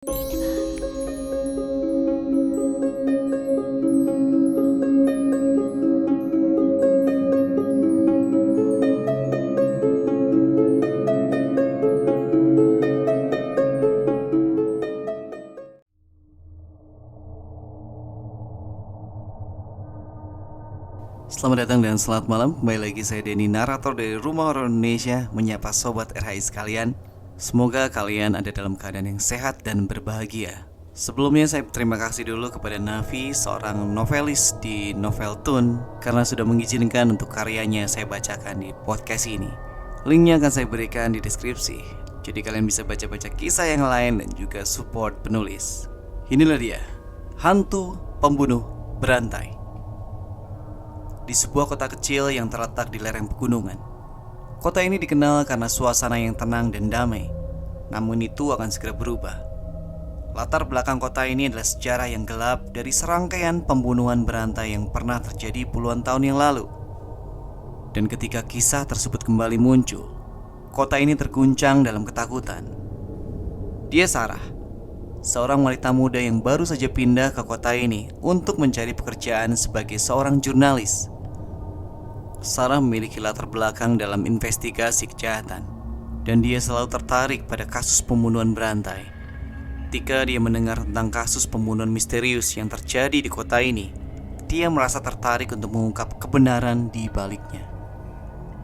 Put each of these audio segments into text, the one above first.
Selamat datang dan selamat malam. Kembali lagi saya Denny, narator dari Rumah Horor Indonesia, menyapa sobat RHI sekalian. Semoga kalian ada dalam keadaan yang sehat dan berbahagia. Sebelumnya saya berterima kasih dulu kepada Navi, seorang novelis di Noveltoon, karena sudah mengizinkan untuk karyanya saya bacakan di podcast ini. Linknya akan saya berikan di deskripsi, jadi kalian bisa baca-baca kisah yang lain dan juga support penulis. Inilah dia, Hantu Pembunuh Berantai. Di sebuah kota kecil yang terletak di lereng pegunungan. Kota ini dikenal karena suasana yang tenang dan damai. Namun itu akan segera berubah. Latar belakang kota ini adalah sejarah yang gelap dari serangkaian pembunuhan berantai yang pernah terjadi puluhan tahun yang lalu. Dan ketika kisah tersebut kembali muncul, kota ini terguncang dalam ketakutan. Dia Sarah, seorang wanita muda yang baru saja pindah ke kota ini untuk mencari pekerjaan sebagai seorang jurnalis. Sarah memiliki latar belakang dalam investigasi kejahatan, dan dia selalu tertarik pada kasus pembunuhan berantai. Ketika dia mendengar tentang kasus pembunuhan misterius yang terjadi di kota ini, dia merasa tertarik untuk mengungkap kebenaran di baliknya.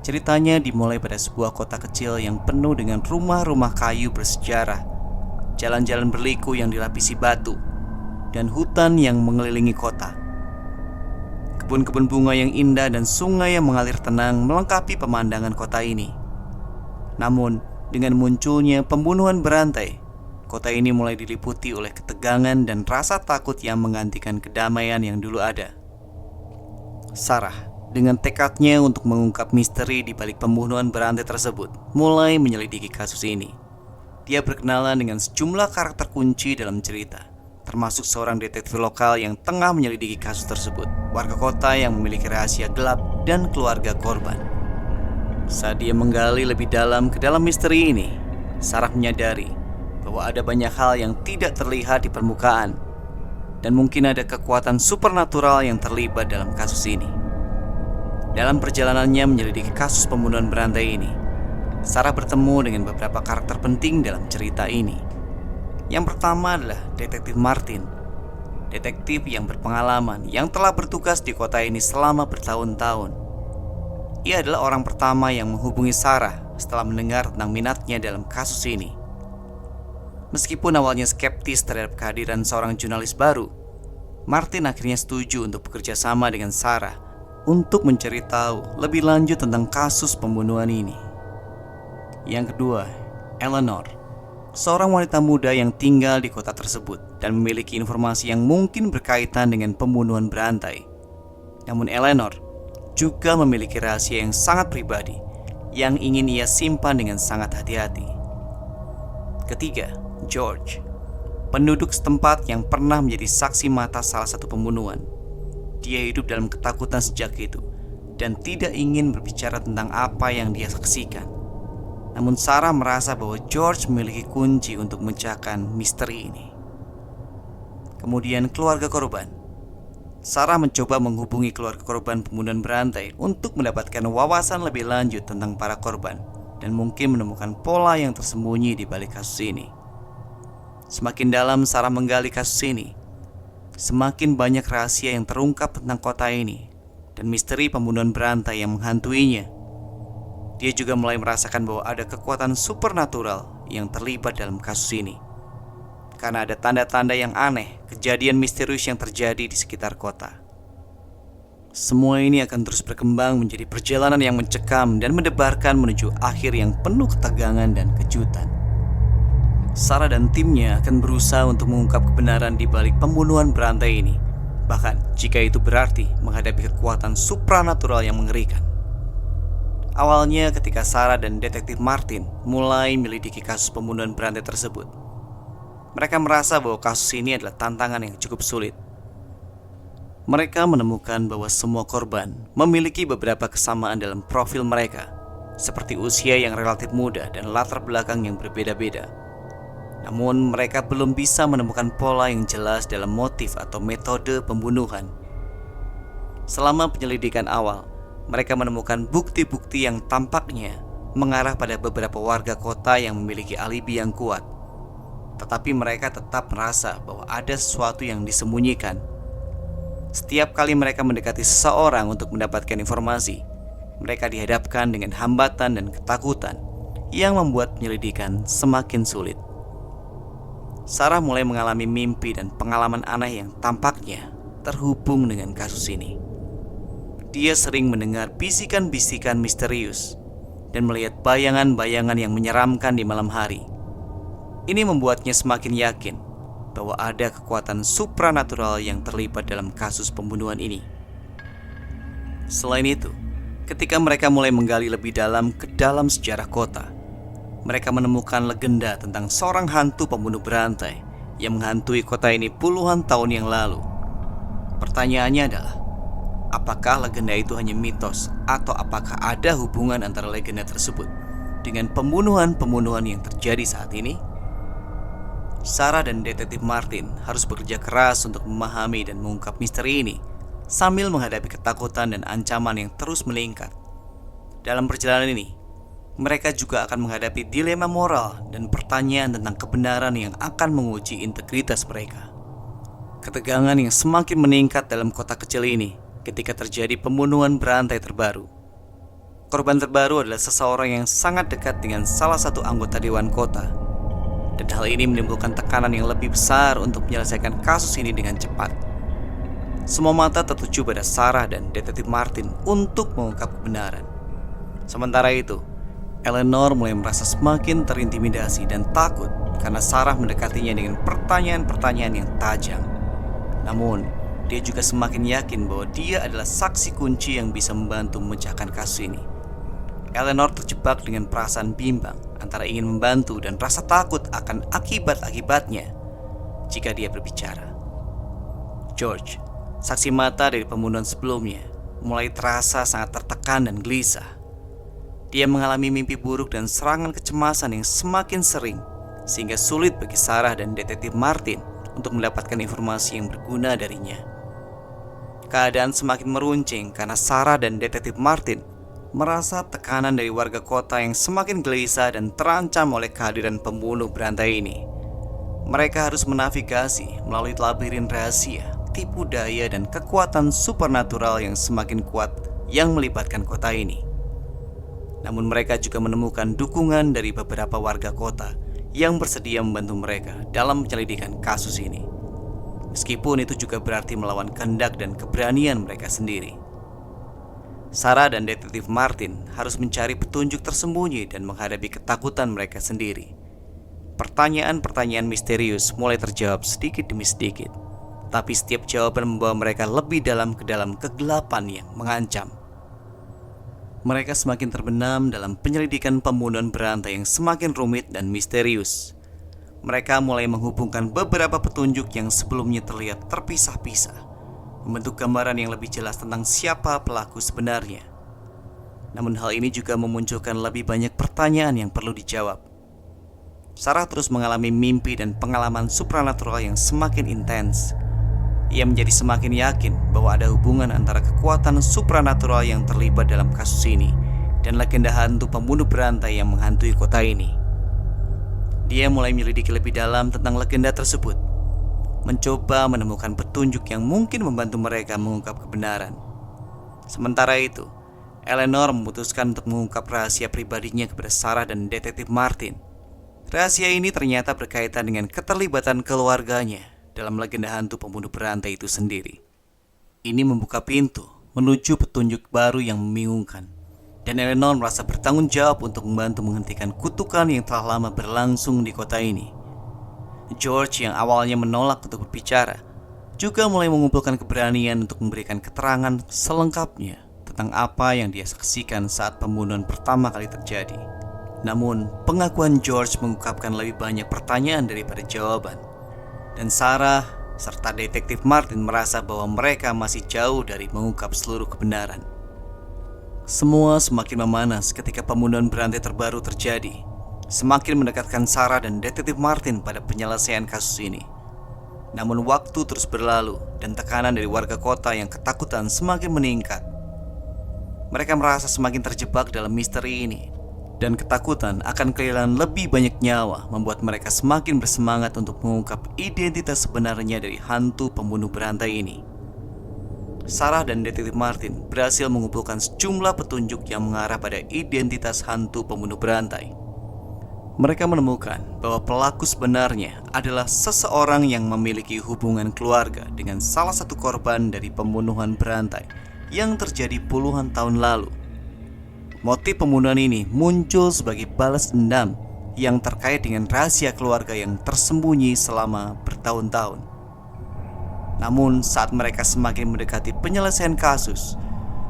Ceritanya dimulai pada sebuah kota kecil yang penuh dengan rumah-rumah kayu bersejarah, jalan-jalan berliku yang dilapisi batu, dan hutan yang mengelilingi kota. Kebun-kebun bunga yang indah dan sungai yang mengalir tenang melengkapi pemandangan kota ini. Namun, dengan munculnya pembunuhan berantai, kota ini mulai diliputi oleh ketegangan dan rasa takut yang menggantikan kedamaian yang dulu ada. Sarah, dengan tekadnya untuk mengungkap misteri di balik pembunuhan berantai tersebut, mulai menyelidiki kasus ini. Dia berkenalan dengan sejumlah karakter kunci dalam cerita, termasuk seorang detektif lokal yang tengah menyelidiki kasus tersebut, warga kota yang memiliki rahasia gelap, dan keluarga korban. Saat dia menggali lebih dalam ke dalam misteri ini, Sarah menyadari bahwa ada banyak hal yang tidak terlihat di permukaan, dan mungkin ada kekuatan supernatural yang terlibat dalam kasus ini. Dalam perjalanannya menyelidiki kasus pembunuhan berantai ini, Sarah bertemu dengan beberapa karakter penting dalam cerita ini. Yang pertama adalah Detektif Martin, detektif yang berpengalaman yang telah bertugas di kota ini selama bertahun-tahun. Ia adalah orang pertama yang menghubungi Sarah setelah mendengar tentang minatnya dalam kasus ini. Meskipun awalnya skeptis terhadap kehadiran seorang jurnalis baru, Martin akhirnya setuju untuk bekerja sama dengan Sarah untuk mencari tahu lebih lanjut tentang kasus pembunuhan ini. Yang kedua, Eleanor, seorang wanita muda yang tinggal di kota tersebut dan memiliki informasi yang mungkin berkaitan dengan pembunuhan berantai. Namun Eleanor juga memiliki rahasia yang sangat pribadi yang ingin ia simpan dengan sangat hati-hati. Ketiga, George, penduduk setempat yang pernah menjadi saksi mata salah satu pembunuhan. Dia hidup dalam ketakutan sejak itu dan tidak ingin berbicara tentang apa yang dia saksikan. Namun Sarah merasa bahwa George memiliki kunci untuk memecahkan misteri ini. Kemudian keluarga korban. Sarah mencoba menghubungi keluarga korban pembunuhan berantai untuk mendapatkan wawasan lebih lanjut tentang para korban dan mungkin menemukan pola yang tersembunyi di balik kasus ini. Semakin dalam Sarah menggali kasus ini, semakin banyak rahasia yang terungkap tentang kota ini dan misteri pembunuhan berantai yang menghantuinya. Dia juga mulai merasakan bahwa ada kekuatan supernatural yang terlibat dalam kasus ini, karena ada tanda-tanda yang aneh, kejadian misterius yang terjadi di sekitar kota. Semua ini akan terus berkembang menjadi perjalanan yang mencekam dan mendebarkan menuju akhir yang penuh ketegangan dan kejutan. Sarah dan timnya akan berusaha untuk mengungkap kebenaran di balik pembunuhan berantai ini, bahkan jika itu berarti menghadapi kekuatan supranatural yang mengerikan. Awalnya ketika Sarah dan detektif Martin mulai menyelidiki kasus pembunuhan berantai tersebut, mereka merasa bahwa kasus ini adalah tantangan yang cukup sulit. Mereka menemukan bahwa semua korban memiliki beberapa kesamaan dalam profil mereka, seperti usia yang relatif muda dan latar belakang yang berbeda-beda. Namun mereka belum bisa menemukan pola yang jelas dalam motif atau metode pembunuhan. Selama penyelidikan awal, mereka menemukan bukti-bukti yang tampaknya mengarah pada beberapa warga kota yang memiliki alibi yang kuat. Tetapi mereka tetap merasa bahwa ada sesuatu yang disembunyikan. Setiap kali mereka mendekati seseorang untuk mendapatkan informasi, mereka dihadapkan dengan hambatan dan ketakutan yang membuat penyelidikan semakin sulit. Sarah mulai mengalami mimpi dan pengalaman aneh yang tampaknya terhubung dengan kasus ini. Dia sering mendengar bisikan-bisikan misterius dan melihat bayangan-bayangan yang menyeramkan di malam hari. Ini membuatnya semakin yakin bahwa ada kekuatan supranatural yang terlibat dalam kasus pembunuhan ini. Selain itu, ketika mereka mulai menggali lebih dalam ke dalam sejarah kota, mereka menemukan legenda tentang seorang hantu pembunuh berantai yang menghantui kota ini puluhan tahun yang lalu. Pertanyaannya adalah, apakah legenda itu hanya mitos atau apakah ada hubungan antara legenda tersebut dengan pembunuhan-pembunuhan yang terjadi saat ini? Sarah dan detektif Martin harus bekerja keras untuk memahami dan mengungkap misteri ini sambil menghadapi ketakutan dan ancaman yang terus meningkat. Dalam perjalanan ini, mereka juga akan menghadapi dilema moral dan pertanyaan tentang kebenaran yang akan menguji integritas mereka. Ketegangan yang semakin meningkat dalam kota kecil ini ketika terjadi pembunuhan berantai terbaru. Korban terbaru adalah seseorang yang sangat dekat dengan salah satu anggota dewan kota, dan hal ini menimbulkan tekanan yang lebih besar untuk menyelesaikan kasus ini dengan cepat. Semua mata tertuju pada Sarah dan detektif Martin untuk mengungkap kebenaran. Sementara itu, Eleanor mulai merasa semakin terintimidasi dan takut karena Sarah mendekatinya dengan pertanyaan-pertanyaan yang tajam. Namun, dia juga semakin yakin bahwa dia adalah saksi kunci yang bisa membantu memecahkan kasus ini. Eleanor terjebak dengan perasaan bimbang antara ingin membantu dan rasa takut akan akibat-akibatnya jika dia berbicara. George, saksi mata dari pembunuhan sebelumnya, mulai terasa sangat tertekan dan gelisah. Dia mengalami mimpi buruk dan serangan kecemasan yang semakin sering, sehingga sulit bagi Sarah dan detektif Martin untuk mendapatkan informasi yang berguna darinya. Keadaan semakin meruncing karena Sarah dan detektif Martin merasa tekanan dari warga kota yang semakin gelisah dan terancam oleh kehadiran pembunuh berantai ini. Mereka harus menavigasi melalui labirin rahasia, tipu daya, dan kekuatan supernatural yang semakin kuat yang melibatkan kota ini. Namun mereka juga menemukan dukungan dari beberapa warga kota yang bersedia membantu mereka dalam penyelidikan kasus ini. Meskipun itu juga berarti melawan kehendak dan keberanian mereka sendiri. Sarah dan detektif Martin harus mencari petunjuk tersembunyi dan menghadapi ketakutan mereka sendiri. Pertanyaan-pertanyaan misterius mulai terjawab sedikit demi sedikit, tapi setiap jawaban membawa mereka lebih dalam ke dalam kegelapan yang mengancam. Mereka semakin terbenam dalam penyelidikan pembunuhan berantai yang semakin rumit dan misterius. Mereka mulai menghubungkan beberapa petunjuk yang sebelumnya terlihat terpisah-pisah, membentuk gambaran yang lebih jelas tentang siapa pelaku sebenarnya. Namun hal ini juga memunculkan lebih banyak pertanyaan yang perlu dijawab. Sarah terus mengalami mimpi dan pengalaman supranatural yang semakin intens. Ia menjadi semakin yakin bahwa ada hubungan antara kekuatan supranatural yang terlibat dalam kasus ini dan legenda hantu pembunuh berantai yang menghantui kota ini. Dia mulai menyelidiki lebih dalam tentang legenda tersebut, mencoba menemukan petunjuk yang mungkin membantu mereka mengungkap kebenaran. Sementara itu, Eleanor memutuskan untuk mengungkap rahasia pribadinya kepada Sarah dan detektif Martin. Rahasia ini ternyata berkaitan dengan keterlibatan keluarganya dalam legenda hantu pembunuh berantai itu sendiri. Ini membuka pintu menuju petunjuk baru yang membingungkan, dan Eleanor merasa bertanggung jawab untuk membantu menghentikan kutukan yang telah lama berlangsung di kota ini. George yang awalnya menolak untuk berbicara juga mulai mengumpulkan keberanian untuk memberikan keterangan selengkapnya tentang apa yang dia saksikan saat pembunuhan pertama kali terjadi. Namun, pengakuan George mengungkapkan lebih banyak pertanyaan daripada jawaban, dan Sarah serta detektif Martin merasa bahwa mereka masih jauh dari mengungkap seluruh kebenaran. Semua semakin memanas ketika pembunuhan berantai terbaru terjadi. semakin mendekatkan Sarah dan Detektif Martin pada penyelesaian kasus ini. Namun waktu terus berlalu dan tekanan dari warga kota yang ketakutan semakin meningkat. Mereka merasa semakin terjebak dalam misteri ini, dan ketakutan akan kehilangan lebih banyak nyawa membuat mereka semakin bersemangat untuk mengungkap identitas sebenarnya dari hantu pembunuh berantai ini. Sarah dan Detektif Martin berhasil mengumpulkan sejumlah petunjuk yang mengarah pada identitas hantu pembunuh berantai. Mereka menemukan bahwa pelaku sebenarnya adalah seseorang yang memiliki hubungan keluarga dengan salah satu korban dari pembunuhan berantai yang terjadi puluhan tahun lalu. Motif pembunuhan ini muncul sebagai balas dendam yang terkait dengan rahasia keluarga yang tersembunyi selama bertahun-tahun. Namun saat mereka semakin mendekati penyelesaian kasus,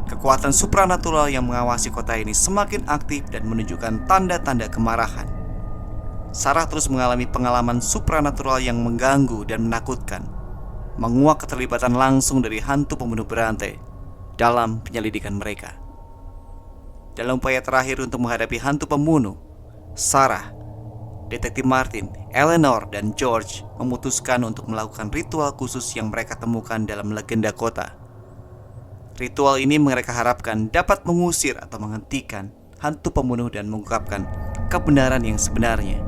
kekuatan supranatural yang mengawasi kota ini semakin aktif dan menunjukkan tanda-tanda kemarahan. Sarah terus mengalami pengalaman supranatural yang mengganggu dan menakutkan, menguak keterlibatan langsung dari hantu pembunuh berantai dalam penyelidikan mereka. Dalam upaya terakhir untuk menghadapi hantu pembunuh, Sarah, Detektif Martin, Eleanor, dan George memutuskan untuk melakukan ritual khusus yang mereka temukan dalam legenda kota. Ritual ini mereka harapkan dapat mengusir atau menghentikan hantu pembunuh dan mengungkapkan kebenaran yang sebenarnya.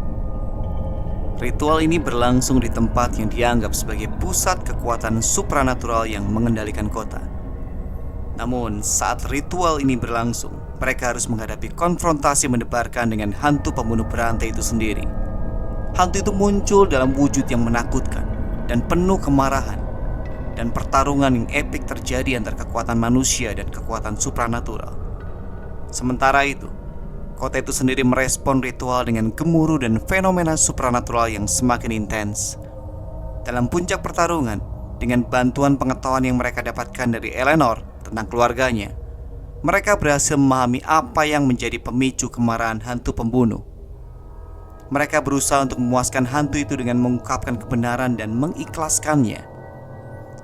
Ritual ini berlangsung di tempat yang dianggap sebagai pusat kekuatan supranatural yang mengendalikan kota. Namun saat ritual ini berlangsung, mereka harus menghadapi konfrontasi mendebarkan dengan hantu pembunuh berantai itu sendiri. Hantu itu muncul dalam wujud yang menakutkan dan penuh kemarahan, dan pertarungan yang epik terjadi antara kekuatan manusia dan kekuatan supranatural. Sementara itu, kota itu sendiri merespon ritual dengan gemuruh dan fenomena supranatural yang semakin intens. Dalam puncak pertarungan, dengan bantuan pengetahuan yang mereka dapatkan dari Eleanor tentang keluarganya, mereka berhasil memahami apa yang menjadi pemicu kemarahan hantu pembunuh. Mereka berusaha untuk memuaskan hantu itu dengan mengungkapkan kebenaran dan mengikhlaskannya.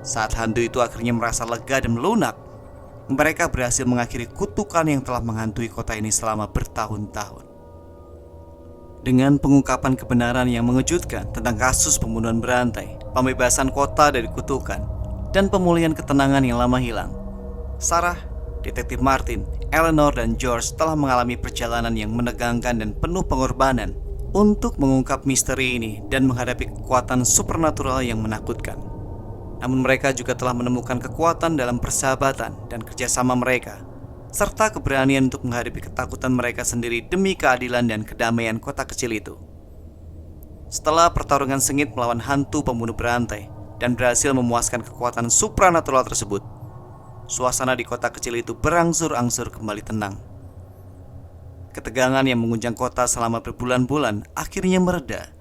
Saat hantu itu akhirnya merasa lega dan melunak, mereka berhasil mengakhiri kutukan yang telah menghantui kota ini selama bertahun-tahun. Dengan pengungkapan kebenaran yang mengejutkan tentang kasus pembunuhan berantai, pembebasan kota dari kutukan, dan pemulihan ketenangan yang lama hilang, Sarah, Detektif Martin, Eleanor, dan George telah mengalami perjalanan yang menegangkan dan penuh pengorbanan untuk mengungkap misteri ini dan menghadapi kekuatan supernatural yang menakutkan. Namun mereka juga telah menemukan kekuatan dalam persahabatan dan kerjasama mereka, serta keberanian untuk menghadapi ketakutan mereka sendiri demi keadilan dan kedamaian kota kecil itu. Setelah pertarungan sengit melawan hantu pembunuh berantai dan berhasil memuaskan kekuatan supranatural tersebut, suasana di kota kecil itu berangsur-angsur kembali tenang. Ketegangan yang mengunjang kota selama berbulan-bulan akhirnya mereda,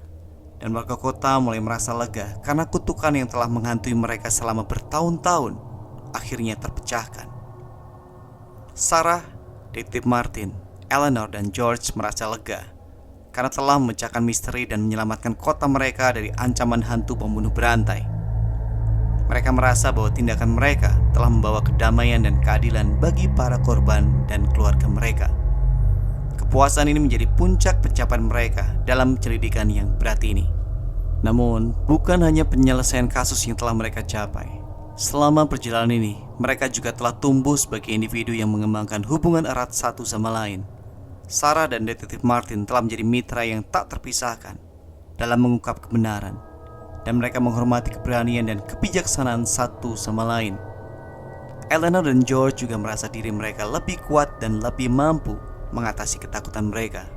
dan warga kota mulai merasa lega karena kutukan yang telah menghantui mereka selama bertahun-tahun akhirnya terpecahkan. Sarah, Detektif Martin, Eleanor, dan George merasa lega karena telah memecahkan misteri dan menyelamatkan kota mereka dari ancaman hantu pembunuh berantai. Mereka merasa bahwa tindakan mereka telah membawa kedamaian dan keadilan bagi para korban dan keluarga mereka. Kepuasan ini menjadi puncak pencapaian mereka dalam penyelidikan yang berat ini. Namun, bukan hanya penyelesaian kasus yang telah mereka capai. Selama perjalanan ini, mereka juga telah tumbuh sebagai individu yang mengembangkan hubungan erat satu sama lain. Sarah dan Detektif Martin telah menjadi mitra yang tak terpisahkan dalam mengungkap kebenaran, dan mereka menghormati keberanian dan kebijaksanaan satu sama lain. Eleanor dan George juga merasa diri mereka lebih kuat dan lebih mampu mengatasi ketakutan mereka.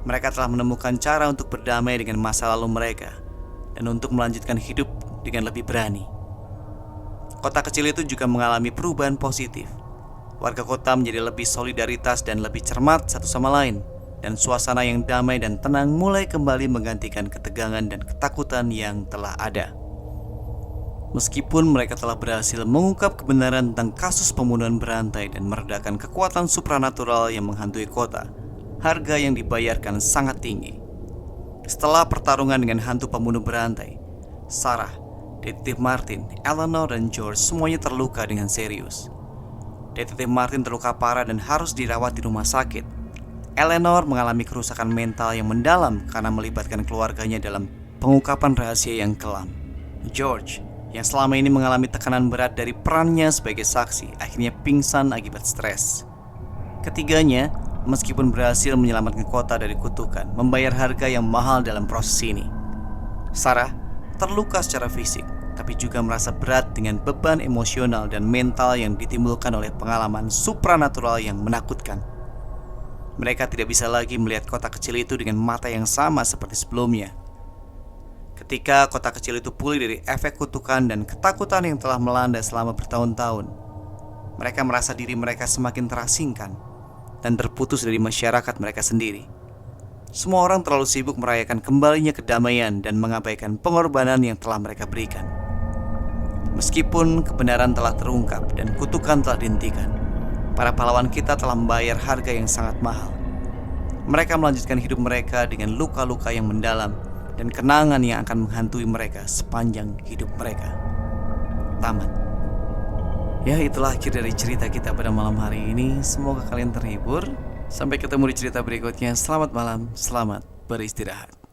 Mereka telah menemukan cara untuk berdamai dengan masa lalu mereka dan untuk melanjutkan hidup dengan lebih berani. Kota kecil itu juga mengalami perubahan positif. Warga kota menjadi lebih solidaritas dan lebih cermat satu sama lain, dan suasana yang damai dan tenang mulai kembali menggantikan ketegangan dan ketakutan yang telah ada. Meskipun mereka telah berhasil mengungkap kebenaran tentang kasus pembunuhan berantai dan meredakan kekuatan supranatural yang menghantui kota, harga yang dibayarkan sangat tinggi. Setelah pertarungan dengan hantu pembunuh berantai, Sarah, Detektif Martin, Eleanor, dan George semuanya terluka dengan serius. Detektif Martin terluka parah dan harus dirawat di rumah sakit. Eleanor mengalami kerusakan mental yang mendalam karena melibatkan keluarganya dalam pengungkapan rahasia yang kelam. George, yang selama ini mengalami tekanan berat dari perannya sebagai saksi, akhirnya pingsan akibat stres. Ketiganya, meskipun berhasil menyelamatkan kota dari kutukan, membayar harga yang mahal dalam proses ini. Sarah terluka secara fisik, tapi juga merasa berat dengan beban emosional dan mental yang ditimbulkan oleh pengalaman supranatural yang menakutkan. Mereka tidak bisa lagi melihat kota kecil itu dengan mata yang sama seperti sebelumnya. Ketika kota kecil itu pulih dari efek kutukan dan ketakutan yang telah melanda selama bertahun-tahun, mereka merasa diri mereka semakin terasingkan dan terputus dari masyarakat mereka sendiri. Semua orang terlalu sibuk merayakan kembalinya kedamaian dan mengabaikan pengorbanan yang telah mereka berikan. Meskipun kebenaran telah terungkap dan kutukan telah dihentikan, para pahlawan kita telah membayar harga yang sangat mahal. Mereka melanjutkan hidup mereka dengan luka-luka yang mendalam dan kenangan yang akan menghantui mereka sepanjang hidup mereka. Tamat. Ya, itulah akhir dari cerita kita pada malam hari ini. Semoga kalian terhibur. Sampai ketemu di cerita berikutnya. Selamat malam, selamat beristirahat.